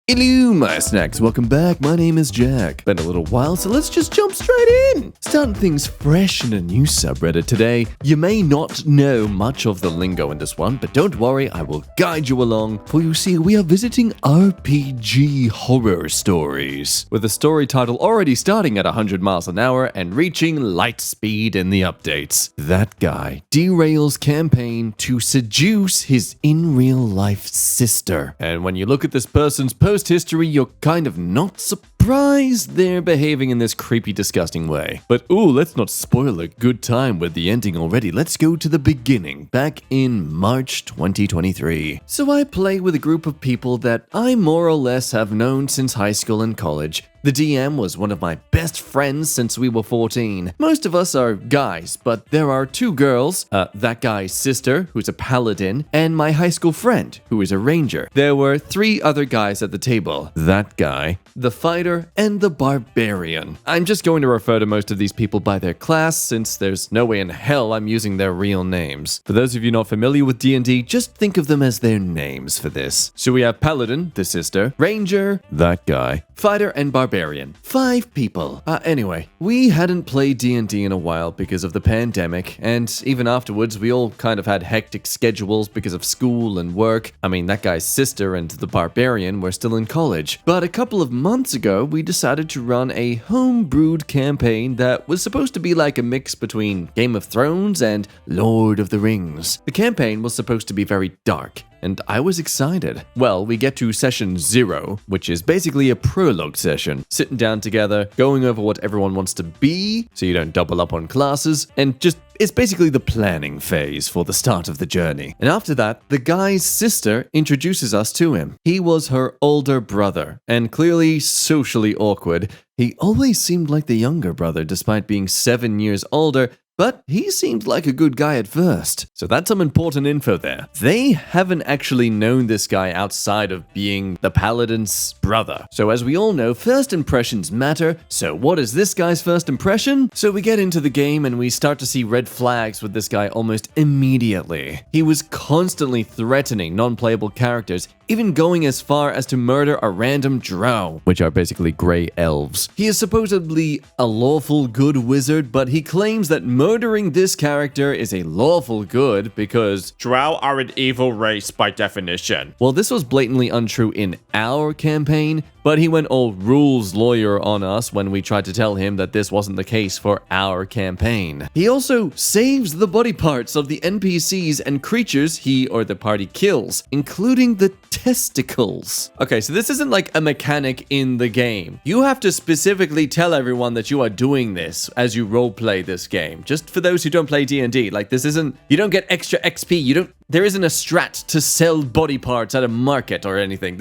Hello, my snacks. Welcome back. My name is Jack. Been a little while, so let's just jump straight in. Starting things fresh in a new subreddit today. You may not know much of the lingo in this one, but don't worry, I will guide you along. For you see, we are visiting RPG horror stories, with the story title already starting at 100 miles an hour and reaching light speed in the updates. That guy derails campaign to seduce his in-real-life sister. And when you look at this person's post-history, you're kind of not surprised they're behaving in this creepy, disgusting way. But ooh, let's not spoil a good time with the ending already. Let's go to the beginning, back in March 2023. So I play with a group of people that I more or less have known since high school and college. The DM was one of my best friends since we were 14. Most of us are guys, but there are two girls, that guy's sister, who's a paladin, and my high school friend, who is a ranger. There were three other guys at the table. That guy, the fighter, and the barbarian. I'm just going to refer to most of these people by their class, since there's no way in hell I'm using their real names. For those of you not familiar with D&D, just think of them as their names for this. So we have paladin, the sister, ranger, that guy, fighter, and barbarian. 5 people. Anyway, we hadn't played D&D in a while because of the pandemic, and even afterwards, we all kind of had hectic schedules because of school and work. I mean, that guy's sister and the barbarian were still in college. But a couple of months ago, we decided to run a home-brewed campaign that was supposed to be like a mix between Game of Thrones and Lord of the Rings. The campaign was supposed to be very dark, and I was excited. Well, we get to session 0, which is basically a prologue session. Sitting down together, going over what everyone wants to be, so you don't double up on classes, and just it's basically the planning phase for the start of the journey. And after that, the guy's sister introduces us to him. He was her older brother, and clearly socially awkward. He always seemed like the younger brother despite being 7 years older, but he seemed like a good guy at first. So that's some important info there. They haven't actually known this guy outside of being the paladin's brother. So as we all know, first impressions matter. So what is this guy's first impression? So we get into the game and we start to see red flags with this guy almost immediately. He was constantly threatening non-playable characters, even going as far as to murder a random drow, which are basically gray elves. He is supposedly a lawful good wizard, but he claims that murdering this character is a lawful good because drow are an evil race by definition. Well, this was blatantly untrue in our campaign, but he went all rules lawyer on us when we tried to tell him that this wasn't the case for our campaign. He also saves the body parts of the NPCs and creatures he or the party kills, including the testicles. Okay, so this isn't like a mechanic in the game. You have to specifically tell everyone that you are doing this as you roleplay this game. Just for those who don't play D&D, like this isn't, you don't get extra XP, there isn't a strat to sell body parts at a market or anything.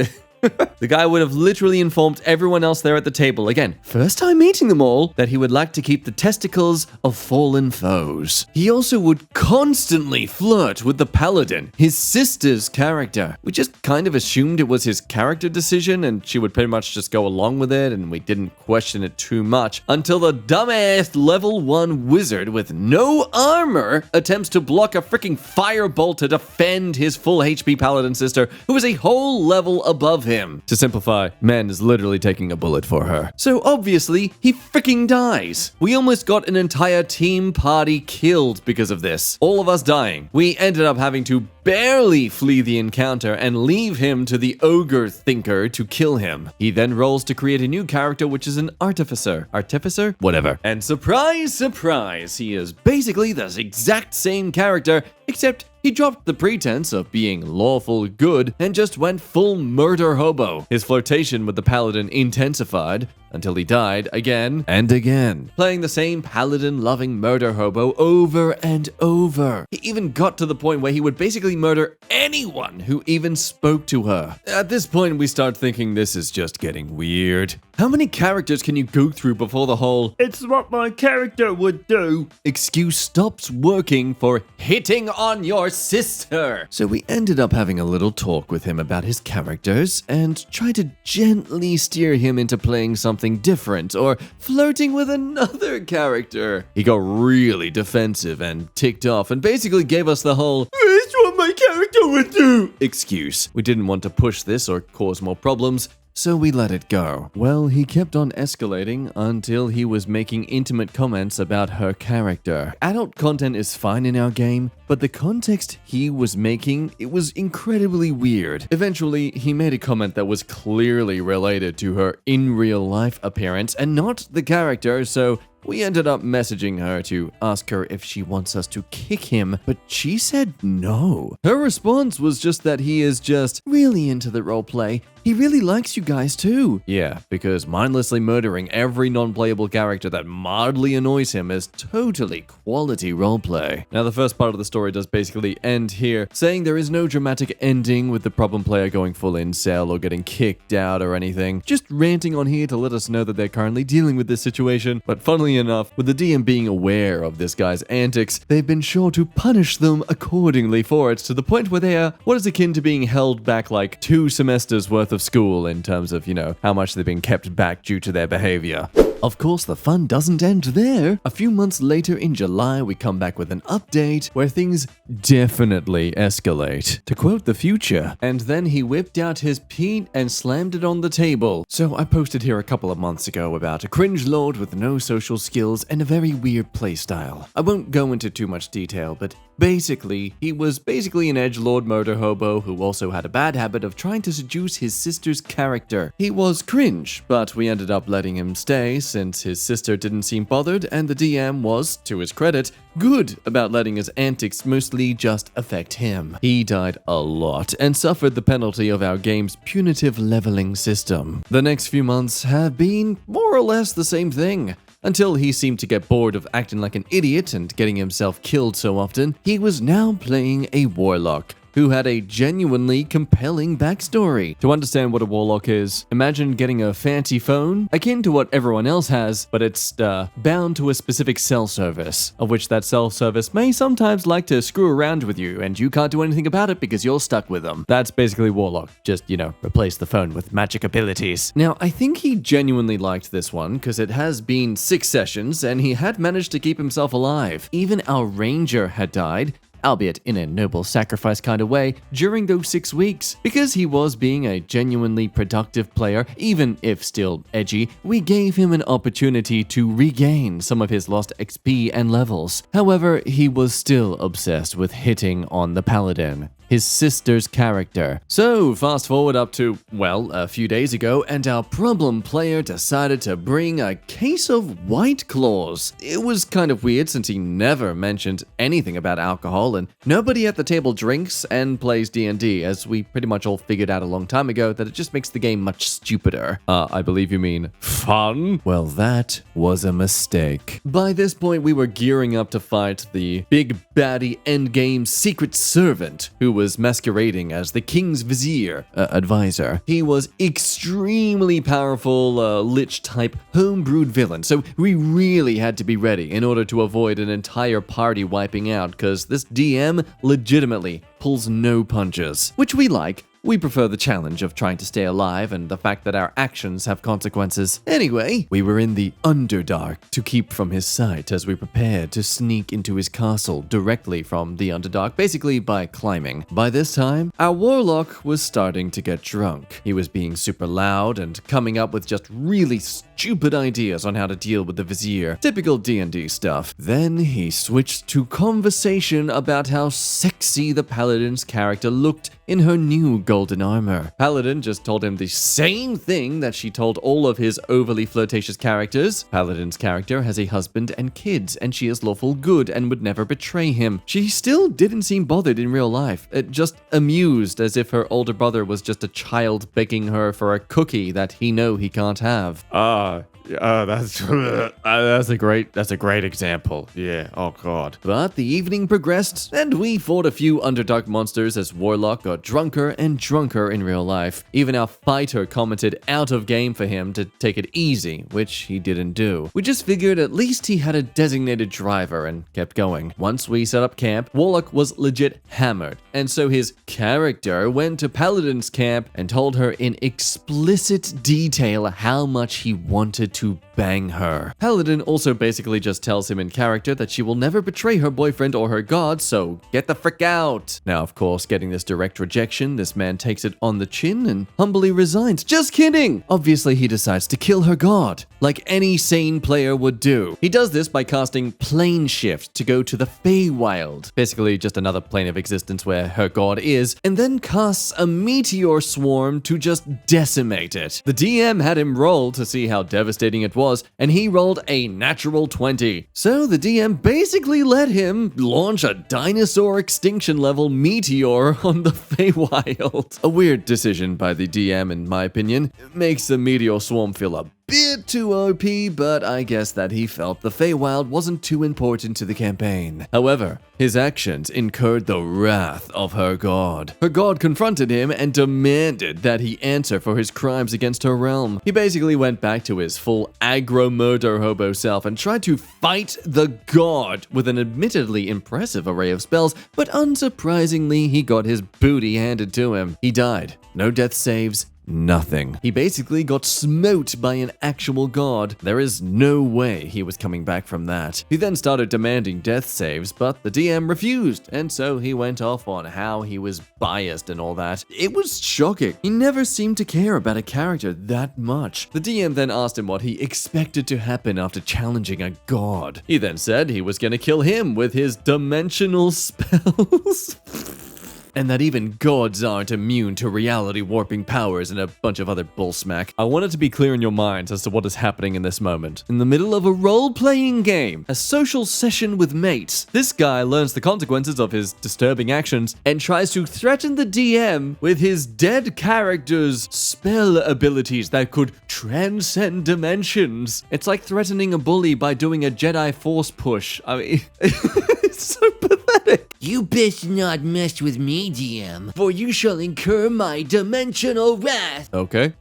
The guy would have literally informed everyone else there at the table, again, first time meeting them all, that he would like to keep the testicles of fallen foes. He also would constantly flirt with the paladin, his sister's character. We just kind of assumed it was his character decision and she would pretty much just go along with it and we didn't question it too much until the dumbass level 1 wizard with no armor attempts to block a freaking firebolt to defend his full HP paladin sister who is a whole level above him. To simplify, man is literally taking a bullet for her. So obviously, he freaking dies. We almost got an entire team party killed because of this. All of us dying. We ended up having to barely flee the encounter and leave him to the ogre thinker to kill him. He then rolls to create a new character, which is an artificer. Artificer? Whatever. And surprise, surprise, he is basically the exact same character, except he dropped the pretense of being lawful good and just went full murder hobo. His flirtation with the paladin intensified until he died again and again, playing the same paladin-loving murder hobo over and over. He even got to the point where he would basically murder anyone who even spoke to her. At this point, we start thinking this is just getting weird. How many characters can you go through before the whole "it's what my character would do" excuse stops working for hitting on your sister? So we ended up having a little talk with him about his characters and tried to gently steer him into playing something different or flirting with another character. He got really defensive and ticked off and basically gave us the whole "it's what my character would do" excuse. We didn't want to push this or cause more problems, so we let it go. Well, he kept on escalating until he was making intimate comments about her character. Adult content is fine in our game, but the context he was making, it was incredibly weird. Eventually, he made a comment that was clearly related to her in real life appearance and not the character, so we ended up messaging her to ask her if she wants us to kick him, but she said no. Her response was just that he is just really into the roleplay. He really likes you guys too. Yeah, because mindlessly murdering every non-playable character that mildly annoys him is totally quality roleplay. Now, the first part of the story does basically end here, saying there is no dramatic ending with the problem player going full incel or getting kicked out or anything. Just ranting on here to let us know that they're currently dealing with this situation. But funnily enough, with the DM being aware of this guy's antics, they've been sure to punish them accordingly for it, to the point where they are what is akin to being held back like 2 semesters worth of school in terms of, how much they've been kept back due to their behavior. Of course, the fun doesn't end there. A few months later in July, we come back with an update where things definitely escalate. To quote the future, and then he whipped out his Pete and slammed it on the table. So I posted here a couple of months ago about a cringe lord with no social skills and a very weird playstyle. I won't go into too much detail, but basically, he was an edgelord murder hobo who also had a bad habit of trying to seduce his sister's character. He was cringe, but we ended up letting him stay since his sister didn't seem bothered, and the DM was, to his credit, good about letting his antics mostly just affect him. He died a lot and suffered the penalty of our game's punitive leveling system. The next few months have been more or less the same thing. Until he seemed to get bored of acting like an idiot and getting himself killed so often, he was now playing a warlock who had a genuinely compelling backstory. To understand what a warlock is, imagine getting a fancy phone, akin to what everyone else has, but it's bound to a specific cell service, of which that cell service may sometimes like to screw around with you, and you can't do anything about it because you're stuck with them. That's basically warlock. Just, replace the phone with magic abilities. Now, I think he genuinely liked this one, because it has been 6 sessions, and he had managed to keep himself alive. Even our ranger had died, albeit in a noble sacrifice kind of way, during those 6 weeks. Because he was being a genuinely productive player, even if still edgy, we gave him an opportunity to regain some of his lost XP and levels. However, he was still obsessed with hitting on the paladin, his sister's character. So, fast forward up to, a few days ago, and our problem player decided to bring a case of White Claws. It was kind of weird since he never mentioned anything about alcohol, and nobody at the table drinks and plays D&D, as we pretty much all figured out a long time ago that it just makes the game much stupider. I believe you mean fun? Well, that was a mistake. By this point, we were gearing up to fight the big baddie endgame secret servant, who was masquerading as the king's vizier, advisor. He was extremely powerful, lich-type homebrewed villain, so we really had to be ready in order to avoid an entire party wiping out, because this DM legitimately pulls no punches, which we like. We prefer the challenge of trying to stay alive and the fact that our actions have consequences. Anyway, we were in the Underdark to keep from his sight as we prepared to sneak into his castle directly from the Underdark, basically by climbing. By this time, our warlock was starting to get drunk. He was being super loud and coming up with just really stupid ideas on how to deal with the vizier. Typical D&D stuff. Then he switched to conversation about how sexy the paladin's character looked in her new golden armor. Paladin just told him the same thing that she told all of his overly flirtatious characters. Paladin's character has a husband and kids, and she is lawful good and would never betray him. She still didn't seem bothered in real life, just amused as if her older brother was just a child begging her for a cookie that he can't have. That's a great example. Yeah, oh god. But the evening progressed, and we fought a few Underdark monsters as Warlock got drunker and drunker in real life. Even our fighter commented out of game for him to take it easy, which he didn't do. We just figured at least he had a designated driver and kept going. Once we set up camp, Warlock was legit hammered, and so his character went to Paladin's camp and told her in explicit detail how much he wanted decided to bang her. Paladin also basically just tells him in character that she will never betray her boyfriend or her god, so get the frick out. Now, of course, getting this direct rejection, this man takes it on the chin and humbly resigns. Just kidding! Obviously, he decides to kill her god, like any sane player would do. He does this by casting Plane Shift to go to the Feywild, basically just another plane of existence where her god is, and then casts a meteor swarm to just decimate it. The DM had him roll to see how devastating it was, and he rolled a natural 20. So the DM basically let him launch a dinosaur extinction level meteor on the Feywild. A weird decision by the DM, in my opinion. It makes the meteor swarm feel a bit too OP, but I guess that he felt the Feywild wasn't too important to the campaign. However, his actions incurred the wrath of her god. Her god confronted him and demanded that he answer for his crimes against her realm. He basically went back to his full aggro murder hobo self and tried to fight the god with an admittedly impressive array of spells, but unsurprisingly, he got his booty handed to him. He died. No death saves. Nothing. He basically got smote by an actual god. There is no way he was coming back from that. He then started demanding death saves, but the DM refused, and so he went off on how he was biased and all that. It was shocking. He never seemed to care about a character that much. The DM then asked him what he expected to happen after challenging a god. He then said he was gonna kill him with his dimensional spells. And that even gods aren't immune to reality warping powers and a bunch of other bullsmack. I want it to be clear in your minds as to what is happening in this moment. In the middle of a role-playing game, a social session with mates, this guy learns the consequences of his disturbing actions and tries to threaten the DM with his dead character's spell abilities that could transcend dimensions. It's like threatening a bully by doing a Jedi Force push. I mean, it's so pathetic. You best not mess with me, DM, for you shall incur my dimensional wrath. Okay.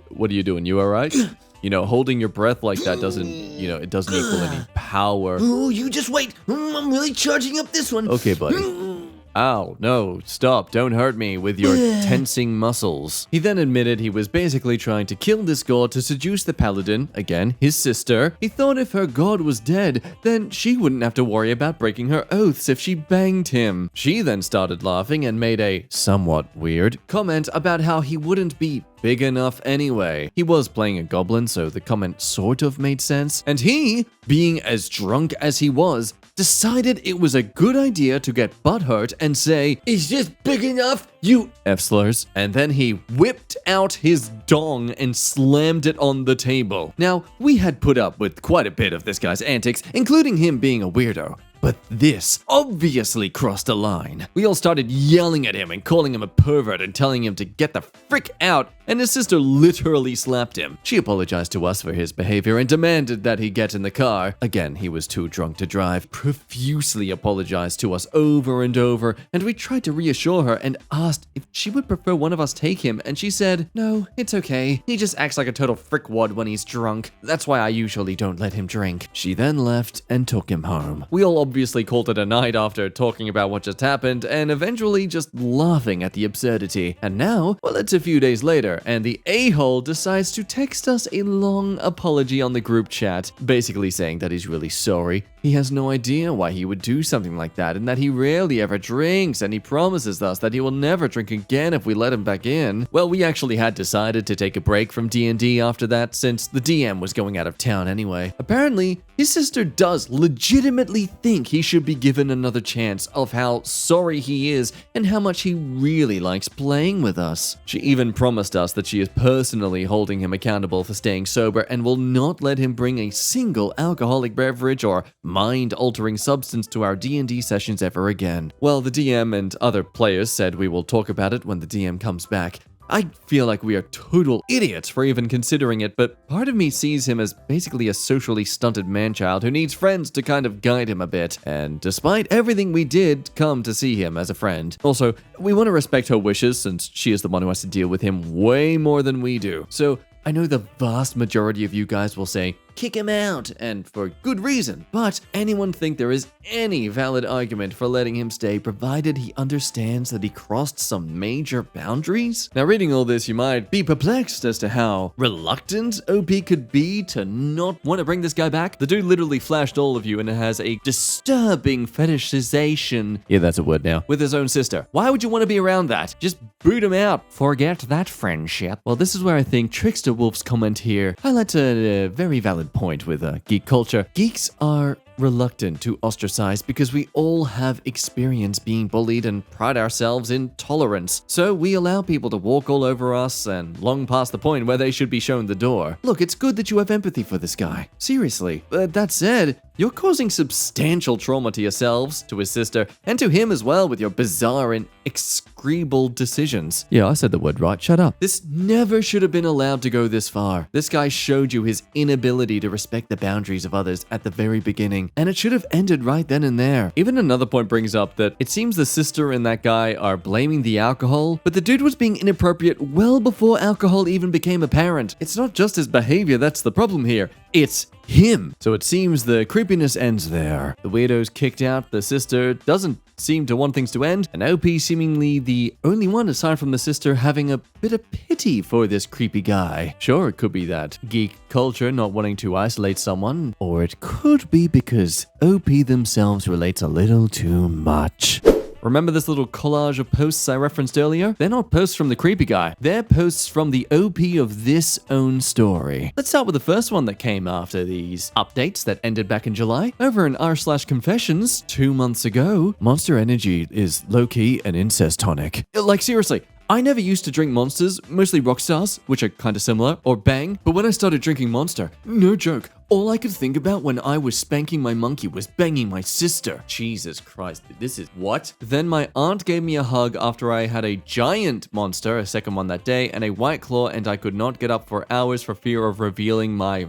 What are you doing? You alright? You know, holding your breath like that doesn't, it doesn't equal any power. Oh, you just wait. I'm really charging up this one. Okay, buddy. Ow, no, stop, don't hurt me with your tensing muscles. He then admitted he was basically trying to kill this god to seduce the paladin, again, his sister. He thought if her god was dead, then she wouldn't have to worry about breaking her oaths if she banged him. She then started laughing and made a somewhat weird comment about how he wouldn't be big enough anyway. He was playing a goblin, so the comment sort of made sense. And he, being as drunk as he was, decided it was a good idea to get butthurt and say, "Is this big enough, you F-slurs?" And then he whipped out his dong and slammed it on the table. Now, we had put up with quite a bit of this guy's antics, including him being a weirdo. But this obviously crossed a line. We all started yelling at him and calling him a pervert and telling him to get the frick out, and his sister literally slapped him. She apologized to us for his behavior and demanded that he get in the car. Again, he was too drunk to drive, profusely apologized to us over and over, and we tried to reassure her and asked if she would prefer one of us take him, and she said, "No, it's okay. He just acts like a total frickwad when he's drunk. That's why I usually don't let him drink." She then left and took him home. We all obviously called it a night after talking about what just happened and eventually just laughing at the absurdity. And now, well, it's a few days later, and the a-hole decides to text us a long apology on the group chat, basically saying that he's really sorry. He has no idea why he would do something like that, and that he rarely ever drinks, and he promises us that he will never drink again if we let him back in. Well, we actually had decided to take a break from D&D after that, since the DM was going out of town anyway. Apparently, his sister does legitimately think he should be given another chance of how sorry he is and how much he really likes playing with us. She even promised us that she is personally holding him accountable for staying sober and will not let him bring a single alcoholic beverage or mind-altering substance to our D&D sessions ever again. Well, the DM and other players said we will talk about it when the DM comes back. I feel like we are total idiots for even considering it, but part of me sees him as basically a socially stunted man-child who needs friends to kind of guide him a bit. And despite everything, we did come to see him as a friend. Also, we want to respect her wishes since she is the one who has to deal with him way more than we do. So I know the vast majority of you guys will say, kick him out, and for good reason. But anyone think there is any valid argument for letting him stay provided he understands that he crossed some major boundaries? Now, reading all this, you might be perplexed as to how reluctant OP could be to not want to bring this guy back. The dude literally flashed all of you and has a disturbing fetishization, yeah, that's a word now, with his own sister. Why would you want to be around that? Just boot him out. Forget that friendship. Well, this is where I think Trickster Wolf's comment here highlights a very valid point with geek culture. Geeks are reluctant to ostracize because we all have experience being bullied and pride ourselves in tolerance. So we allow people to walk all over us and long past the point where they should be shown the door. Look, it's good that you have empathy for this guy. Seriously. But that said, you're causing substantial trauma to yourselves, to his sister, and to him as well with your bizarre and execrable decisions. Yeah, I said the word right. Shut up. This never should have been allowed to go this far. This guy showed you his inability to respect the boundaries of others at the very beginning, and it should have ended right then and there. Even another point brings up that it seems the sister and that guy are blaming the alcohol, but the dude was being inappropriate well before alcohol even became apparent. It's not just his behavior that's the problem here. It's him. So it seems the creepiness ends there. The weirdo's kicked out, the sister doesn't seem to want things to end, and OP seemingly the only one aside from the sister having a bit of pity for this creepy guy. Sure, it could be that geek culture not wanting to isolate someone, or it could be because OP themselves relates a little too much. Remember this little collage of posts I referenced earlier? They're not posts from the creepy guy. They're posts from the OP of this own story. Let's start with the first one that came after these updates that ended back in July. Over in r/confessions 2 months ago, Monster Energy is low-key an incest tonic. Like seriously. I never used to drink Monsters, mostly Rockstars, which are kind of similar, or Bang, but when I started drinking Monster, no joke, all I could think about when I was spanking my monkey was banging my sister. Jesus Christ, this is what? Then my aunt gave me a hug after I had a giant Monster, a second one that day, and a White Claw, and I could not get up for hours for fear of revealing my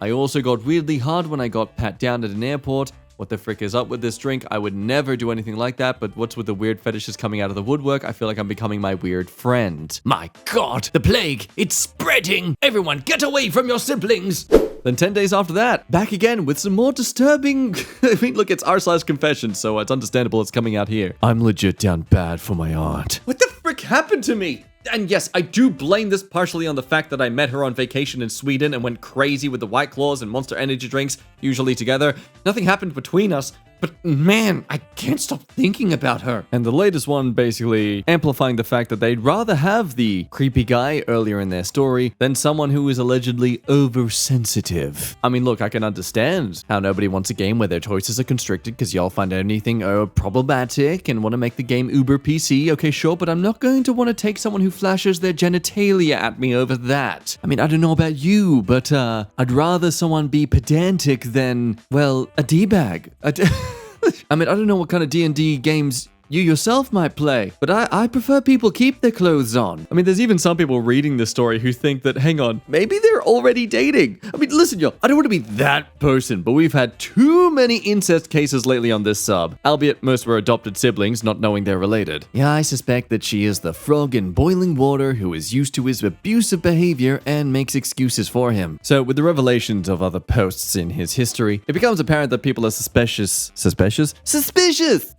I also got weirdly hard when I got pat down at an airport. What the frick is up with this drink? I would never do anything like that, but what's with the weird fetishes coming out of the woodwork? I feel like I'm becoming my weird friend. My God, the plague, it's spreading. Everyone get away from your siblings. Then 10 days after that, back again with some more disturbing... I mean, look, it's r/confession, so it's understandable it's coming out here. I'm legit down bad for my aunt. What the frick happened to me? And yes, I do blame this partially on the fact that I met her on vacation in Sweden and went crazy with the White Claws and Monster Energy drinks, usually together. Nothing happened between us, but man, I can't stop thinking about her. And the latest one basically amplifying the fact that they'd rather have the creepy guy earlier in their story than someone who is allegedly oversensitive. I mean, look, I can understand how nobody wants a game where their choices are constricted because y'all find anything problematic and want to make the game uber PC. Okay, sure, but I'm not going to want to take someone who flashes their genitalia at me over that. I mean, I don't know about you, but I'd rather someone be pedantic than, well, a D-bag. I mean, I don't know what kind of D&D games you yourself might play, but I prefer people keep their clothes on. I mean, there's even some people reading this story who think that, hang on, maybe they're already dating. I mean, listen, y'all, I don't want to be that person, but we've had too many incest cases lately on this sub, albeit most were adopted siblings, not knowing they're related. Yeah, I suspect that she is the frog in boiling water who is used to his abusive behavior and makes excuses for him. So with the revelations of other posts in his history, it becomes apparent that people are suspicious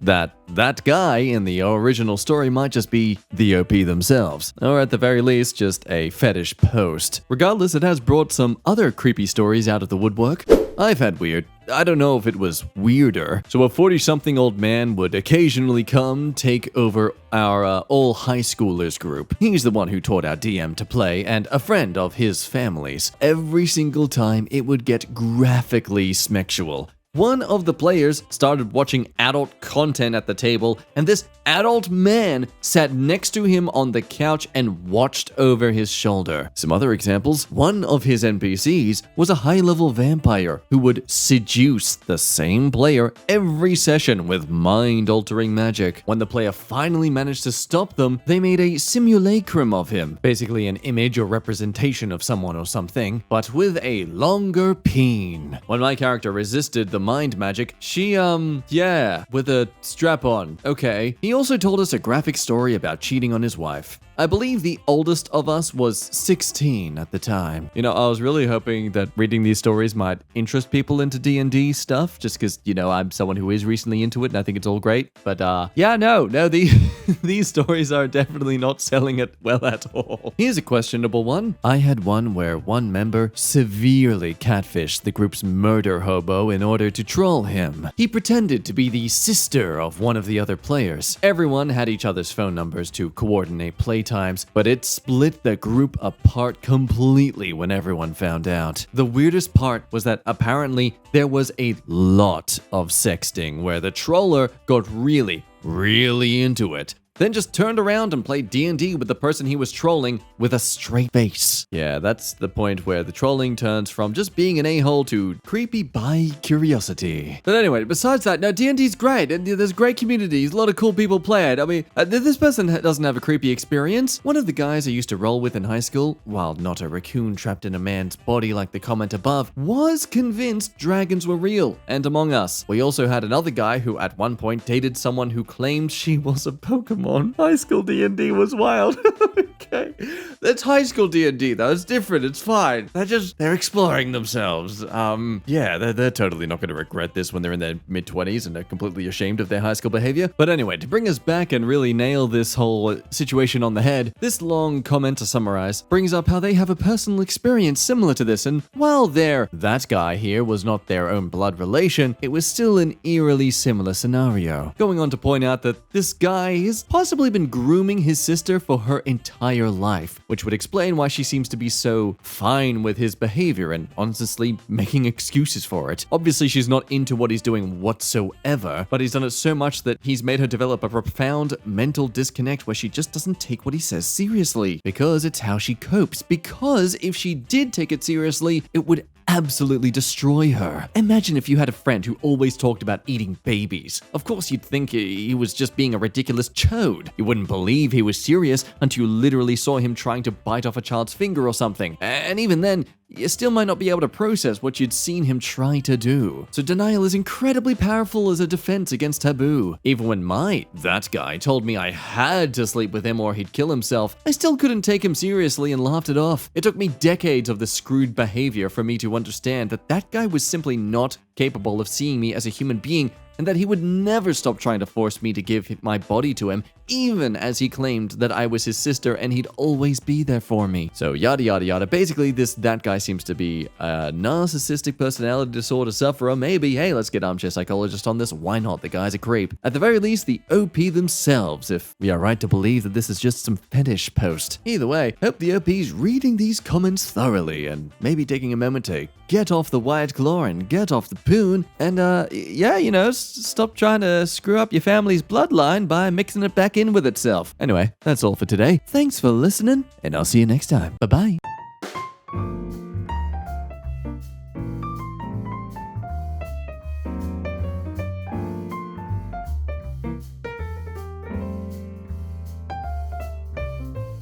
that guy in the original story might just be the OP themselves, or at the very least, just a fetish post. Regardless, it has brought some other creepy stories out of the woodwork. I've had weird. I don't know if it was weirder. So a 40-something old man would occasionally come take over our all high schoolers group. He's the one who taught our DM to play and a friend of his family's. Every single time it would get graphically sexual. One of the players started watching adult content at the table, and this adult man sat next to him on the couch and watched over his shoulder. Some other examples: one of his NPCs was a high-level vampire who would seduce the same player every session with mind-altering magic. When the player finally managed to stop them, they made a simulacrum of him, basically an image or representation of someone or something, but with a longer peen. When my character resisted the mind magic. She, yeah, with a strap on. Okay. He also told us a graphic story about cheating on his wife. I believe the oldest of us was 16 at the time. You know, I was really hoping that reading these stories might interest people into D&D stuff, just because, you know, I'm someone who is recently into it and I think it's all great. But, yeah, no, these stories are definitely not selling it well at all. Here's a questionable one. I had one where one member severely catfished the group's murder hobo in order to troll him. He pretended to be the sister of one of the other players. Everyone had each other's phone numbers to coordinate playtimes, but it split the group apart completely when everyone found out. The weirdest part was that apparently there was a lot of sexting where the troller got really into it, then just turned around and played D&D with the person he was trolling with a straight face. Yeah, that's the point where the trolling turns from just being an a-hole to creepy by curiosity. But anyway, besides that, no, D&D's great, and there's great communities, a lot of cool people play it. I mean, this person doesn't have a creepy experience. One of the guys I used to roll with in high school, while not a raccoon trapped in a man's body like the comment above, was convinced dragons were real and Among Us. We also had another guy who at one point dated someone who claimed she was a Pokemon. High school D&D was wild. Okay. That's high school D&D though. It's different. It's fine. They're exploring themselves. Yeah, they're totally not going to regret this when they're in their mid-20s and they're completely ashamed of their high school behavior. But anyway, to bring us back and really nail this whole situation on the head, this long comment to summarize brings up how they have a personal experience similar to this, and while that guy here was not their own blood relation, it was still an eerily similar scenario. Going on to point out that this guy has possibly been grooming his sister for her entire life, which would explain why she seems to be so fine with his behavior and honestly making excuses for it. Obviously, she's not into what he's doing whatsoever, but he's done it so much that he's made her develop a profound mental disconnect where she just doesn't take what he says seriously, because it's how she copes. Because if she did take it seriously, it would absolutely destroy her. Imagine if you had a friend who always talked about eating babies. Of course, you'd think he was just being a ridiculous chode. You wouldn't believe he was serious until you literally saw him trying to bite off a child's finger or something. And even then, you still might not be able to process what you'd seen him try to do. So denial is incredibly powerful as a defense against taboo. Even when that guy told me I had to sleep with him or he'd kill himself, I still couldn't take him seriously and laughed it off. It took me decades of this screwed behavior for me to understand that guy was simply not capable of seeing me as a human being, and that he would never stop trying to force me to give my body to him, even as he claimed that I was his sister and he'd always be there for me. So yada yada yada. Basically, that guy seems to be a narcissistic personality disorder sufferer. Maybe, hey, let's get armchair psychologist on this. Why not? The guy's a creep. At the very least, the OP themselves, if we are right to believe that this is just some fetish post. Either way, hope the OP's reading these comments thoroughly and maybe taking a moment to get off the white claw and get off the poon and, yeah, you know, stop trying to screw up your family's bloodline by mixing it back in with itself. Anyway, that's all for today. Thanks for listening, and I'll see you next time. Bye-bye.